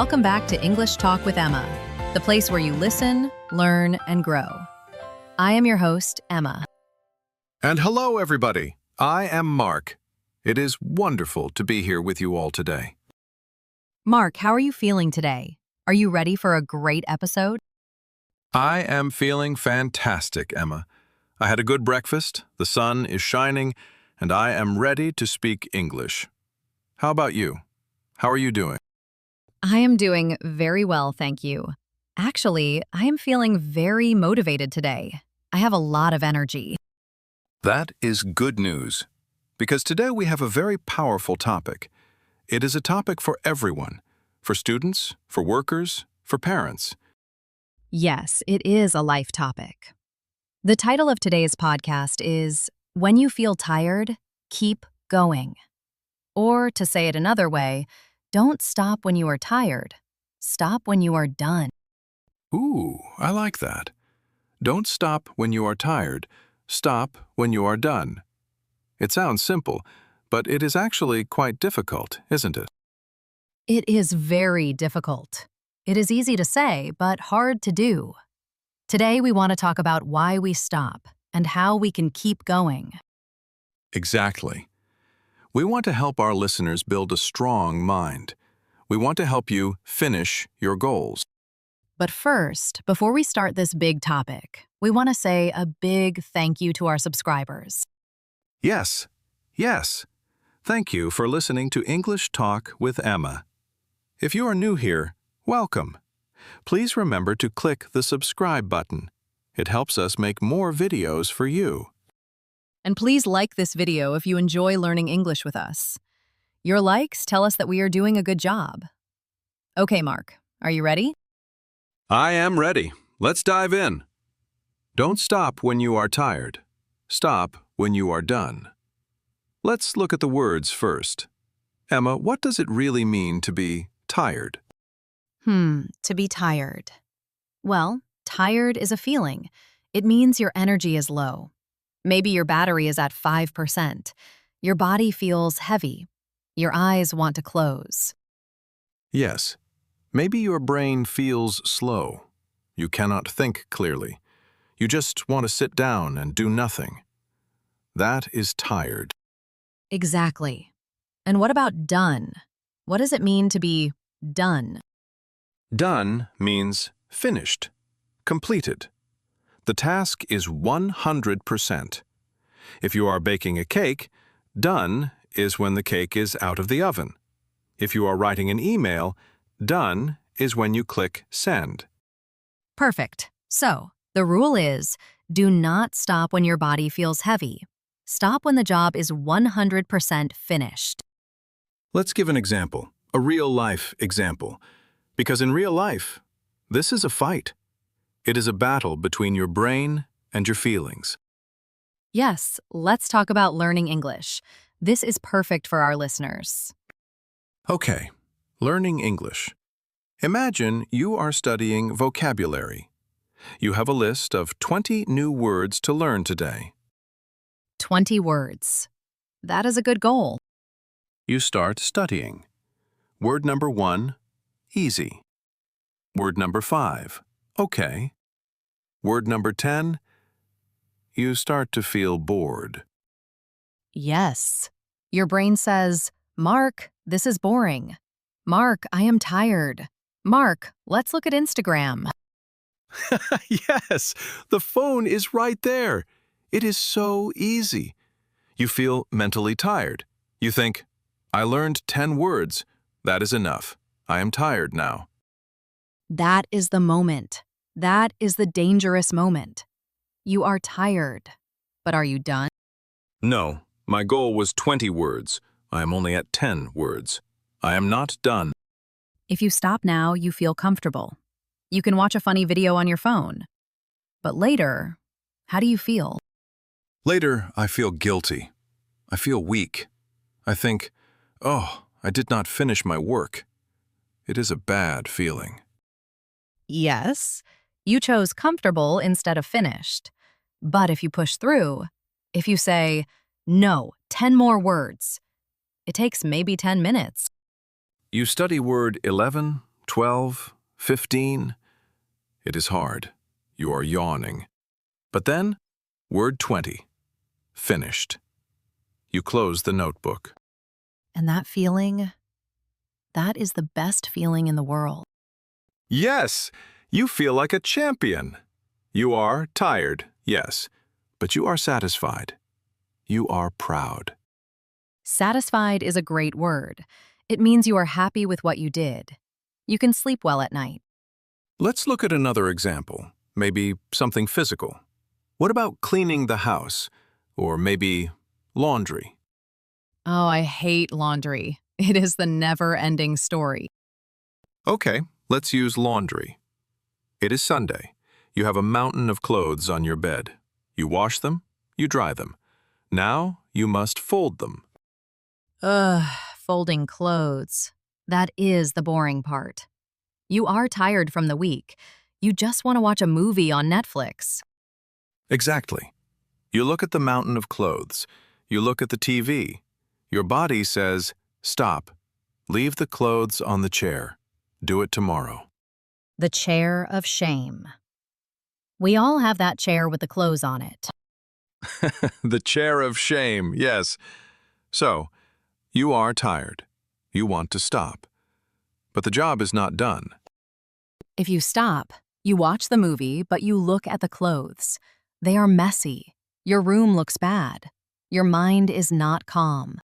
Welcome back to English Talk with Emma, the place where you listen, learn, and grow. I am your host, Emma. And hello, everybody. I am Mark. It is wonderful to be here with you all today. Mark, how are you feeling today? Are you ready for a great episode? I am feeling fantastic, Emma. I had a good breakfast, the sun is shining, and I am ready to speak English. How about you? How are you doing? I am doing very well, thank you. Actually, I am feeling very motivated today. I have a lot of energy. That is good news, because today we have a very powerful topic. It is a topic for everyone, for students, for workers, for parents. Yes, it is a life topic. The title of today's podcast is When You Feel Tired, Keep Going. Or to say it another way, don't stop when you are tired. Stop when you are done. Ooh, I like that. Don't stop when you are tired. Stop when you are done. It sounds simple, but it is actually quite difficult, isn't it? It is very difficult. It is easy to say, but hard to do. Today, we want to talk about why we stop and how we can keep going. Exactly. We want to help our listeners build a strong mind. We want to help you finish your goals. But first, before we start this big topic, we want to say a big thank you to our subscribers. Yes. Thank you for listening to English Talk with Emma. If you are new here, welcome. Please remember to click the subscribe button. It helps us make more videos for you. And please like this video if you enjoy learning English with us. Your likes tell us that we are doing a good job. Okay, Mark, are you ready? I am ready. Let's dive in. Don't stop when you are tired. Stop when you are done. Let's look at the words first. Emma, what does it really mean to be tired? To be tired. Well, tired is a feeling. It means your energy is low. Maybe your battery is at 5%. Your body feels heavy. Your eyes want to close. Yes. Maybe your brain feels slow. You cannot think clearly. You just want to sit down and do nothing. That is tired. Exactly. And what about done? What does it mean to be done? Done means finished, completed. The task is 100%. If you are baking a cake, done is when the cake is out of the oven. If you are writing an email, done is when you click send. Perfect. So, the rule is, do not stop when your body feels heavy. Stop when the job is 100% finished. Let's give an example, a real-life example. Because in real life, this is a fight. It is a battle between your brain and your feelings. Yes, let's talk about learning English. This is perfect for our listeners. Okay, learning English. Imagine you are studying vocabulary. You have a list of 20 new words to learn today. 20 words. That is a good goal. You start studying. Word number 1, easy. Word number 5, okay. Word number 10, you start to feel bored. Yes. Your brain says, Mark, this is boring. Mark, I am tired. Mark, let's look at Instagram. Yes, the phone is right there. It is so easy. You feel mentally tired. You think, I learned 10 words. That is enough. I am tired now. That is the moment. That is the dangerous moment. You are tired. But are you done? No, my goal was 20 words. I am only at 10 words. I am not done. If you stop now, you feel comfortable. You can watch a funny video on your phone. But later, how do you feel? Later, I feel guilty. I feel weak. I think, oh, I did not finish my work. It is a bad feeling. Yes, you chose comfortable instead of finished. But if you push through, if you say, no, 10 more words, it takes maybe 10 minutes. You study word 11, 12, 15. It is hard. You are yawning. But then, word 20. Finished. You close the notebook. And that feeling, that is the best feeling in the world. Yes, you feel like a champion. You are tired, yes, but you are satisfied. You are proud. Satisfied is a great word. It means you are happy with what you did. You can sleep well at night. Let's look at another example, maybe something physical. What about cleaning the house? Or maybe laundry? Oh, I hate laundry. It is the never-ending story. Okay, let's use laundry. It is Sunday. You have a mountain of clothes on your bed. You wash them, you dry them. Now you must fold them. Ugh, folding clothes. That is the boring part. You are tired from the week. You just want to watch a movie on Netflix. Exactly. You look at the mountain of clothes. You look at the TV. Your body says, stop. Leave the clothes on the chair. Do it tomorrow. The chair of shame. We all have that chair with the clothes on it. The chair of shame, yes. So, you are tired. You want to stop. But the job is not done. If you stop, you watch the movie, but you look at the clothes. They are messy. Your room looks bad. Your mind is not calm.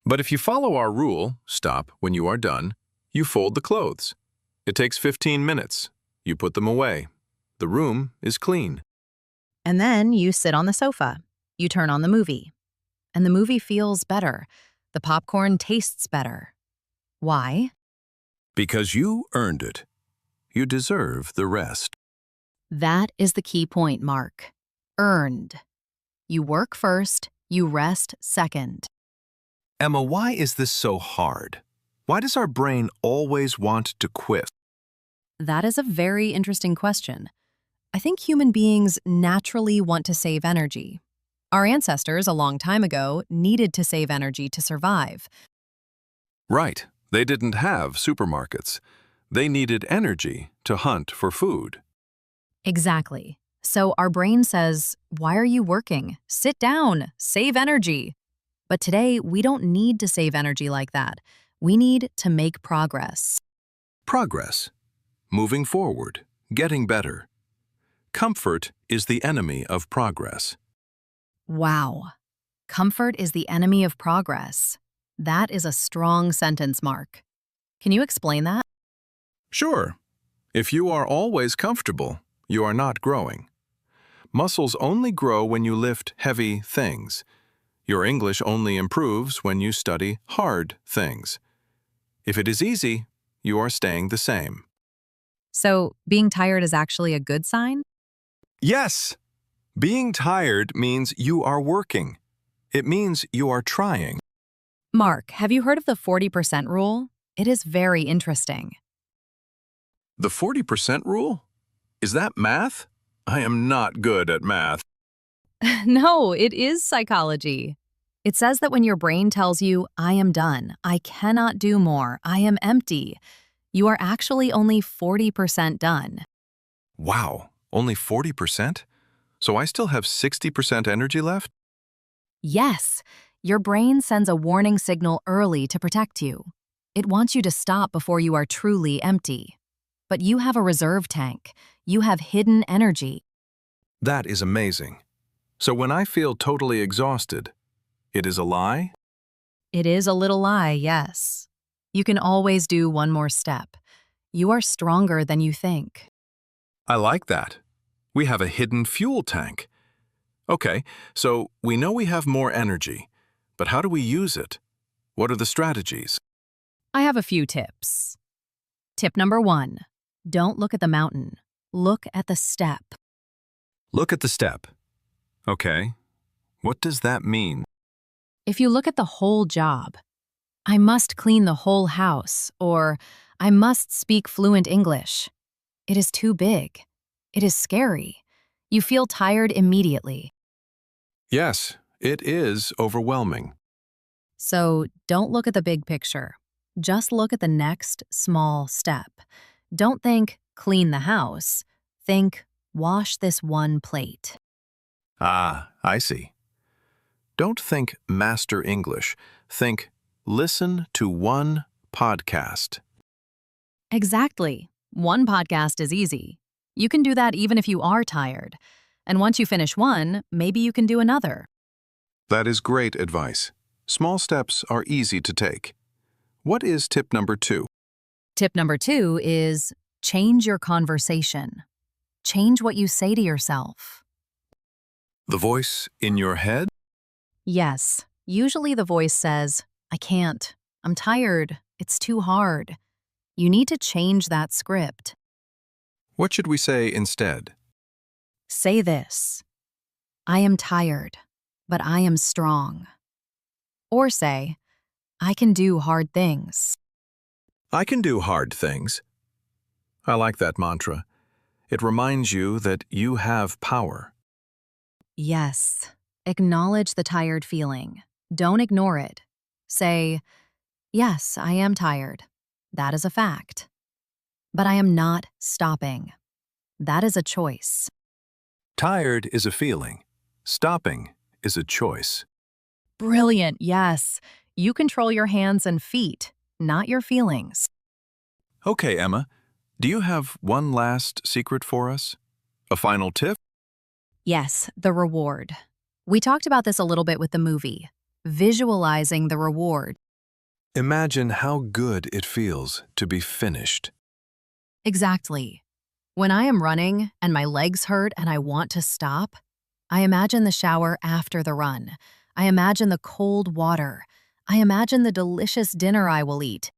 But if you follow our rule, stop when you are done, you fold the clothes. It takes 15 minutes. You put them away. The room is clean. And then you sit on the sofa. You turn on the movie. And the movie feels better. The popcorn tastes better. Why? Because you earned it. You deserve the rest. That is the key point, Mark. Earned. You work first, you rest second. Emma, why is this so hard? Why does our brain always want to quit? That is a very interesting question. I think human beings naturally want to save energy. Our ancestors a long time ago needed to save energy to survive. Right. They didn't have supermarkets. They needed energy to hunt for food. Exactly. So our brain says, why are you working? Sit down, save energy. But today, we don't need to save energy like that. We need to make progress. Progress. Moving forward. Getting better. Comfort is the enemy of progress. Wow. Comfort is the enemy of progress. That is a strong sentence, Mark. Can you explain that? Sure. If you are always comfortable, you are not growing. Muscles only grow when you lift heavy things. Your English only improves when you study hard things. If it is easy, you are staying the same. So, being tired is actually a good sign? Yes! Being tired means you are working. It means you are trying. Mark, have you heard of the 40% rule? It is very interesting. The 40% rule? Is that math? I am not good at math. No, it is psychology. It says that when your brain tells you, I am done, I cannot do more, I am empty, you are actually only 40% done. Wow, only 40%? So I still have 60% energy left? Yes, your brain sends a warning signal early to protect you. It wants you to stop before you are truly empty. But you have a reserve tank. You have hidden energy. That is amazing. So when I feel totally exhausted, it is a lie? It is a little lie, yes. You can always do one more step. You are stronger than you think. I like that. We have a hidden fuel tank. Okay, so we know we have more energy, but how do we use it? What are the strategies? I have a few tips. Tip number 1, don't look at the mountain. Look at the step. Look at the step. Okay, what does that mean? If you look at the whole job, I must clean the whole house, or I must speak fluent English. It is too big. It is scary. You feel tired immediately. Yes, it is overwhelming. So don't look at the big picture. Just look at the next small step. Don't think, clean the house. Think, wash this one plate. Ah, I see. Don't think master English. Think, listen to one podcast. Exactly. One podcast is easy. You can do that even if you are tired. And once you finish one, maybe you can do another. That is great advice. Small steps are easy to take. What is tip number 2? Tip number 2 is change your conversation. Change what you say to yourself. The voice in your head? Yes, usually the voice says, I can't, I'm tired, it's too hard. You need to change that script. What should we say instead? Say this, I am tired, but I am strong. Or say, I can do hard things. I can do hard things. I like that mantra. It reminds you that you have power. Yes, acknowledge the tired feeling. Don't ignore it. Say, yes, I am tired. That is a fact. But I am not stopping. That is a choice. Tired is a feeling. Stopping is a choice. Brilliant, yes. You control your hands and feet, not your feelings. Okay, Emma, do you have one last secret for us? A final tip? Yes, the reward. We talked about this a little bit with the movie. Visualizing the reward. Imagine how good it feels to be finished. Exactly. When I am running and my legs hurt and I want to stop, I imagine the shower after the run. I imagine the cold water. I imagine the delicious dinner I will eat.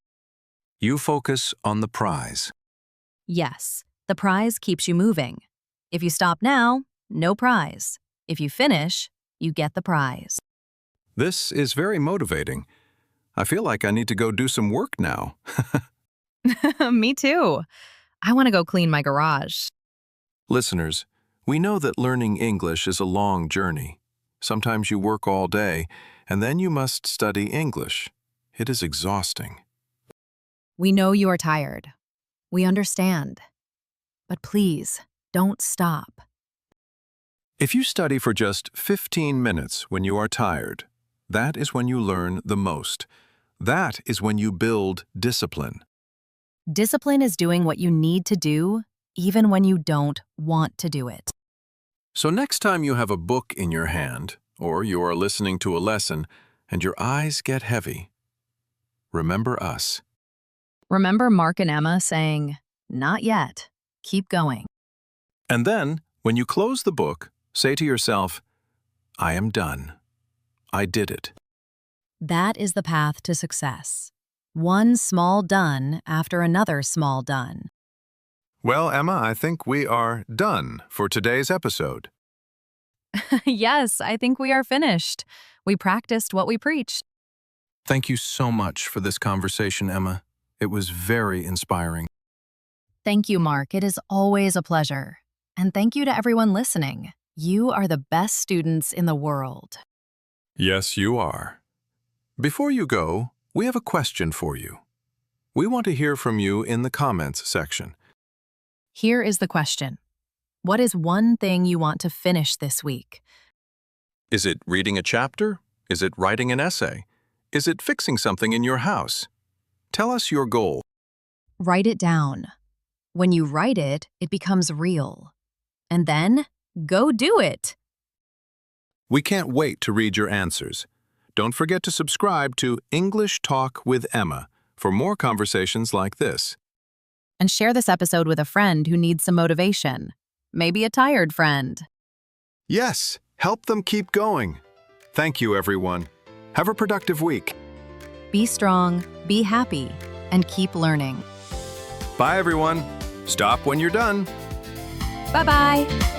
You focus on the prize. Yes, the prize keeps you moving. If you stop now, no prize. If you finish, you get the prize. This is very motivating. I feel like I need to go do some work now. Me too. I want to go clean my garage. Listeners, we know that learning English is a long journey. Sometimes you work all day, and then you must study English. It is exhausting. We know you are tired. We understand. But please, don't stop. If you study for just 15 minutes when you are tired, that is when you learn the most. That is when you build discipline. Discipline is doing what you need to do, even when you don't want to do it. So next time you have a book in your hand, or you are listening to a lesson, and your eyes get heavy, remember us. Remember Mark and Emma saying, not yet, keep going. And then, when you close the book, say to yourself, I am done. I did it. That is the path to success. One small done after another small done. Well, Emma, I think we are done for today's episode. Yes, I think we are finished. We practiced what we preached. Thank you so much for this conversation, Emma. It was very inspiring. Thank you, Mark. It is always a pleasure. And thank you to everyone listening. You are the best students in the world. Yes, you are. Before you go, we have a question for you. We want to hear from you in the comments section. Here is the question. What is one thing you want to finish this week? Is it reading a chapter? Is it writing an essay? Is it fixing something in your house? Tell us your goal. Write it down. When you write it, it becomes real. And then, go do it. We can't wait to read your answers. Don't forget to subscribe to English Talk with Emma for more conversations like this. And share this episode with a friend who needs some motivation. Maybe a tired friend. Yes, help them keep going. Thank you, everyone. Have a productive week. Be strong, be happy, and keep learning. Bye, everyone. Stop when you're done. Bye-bye.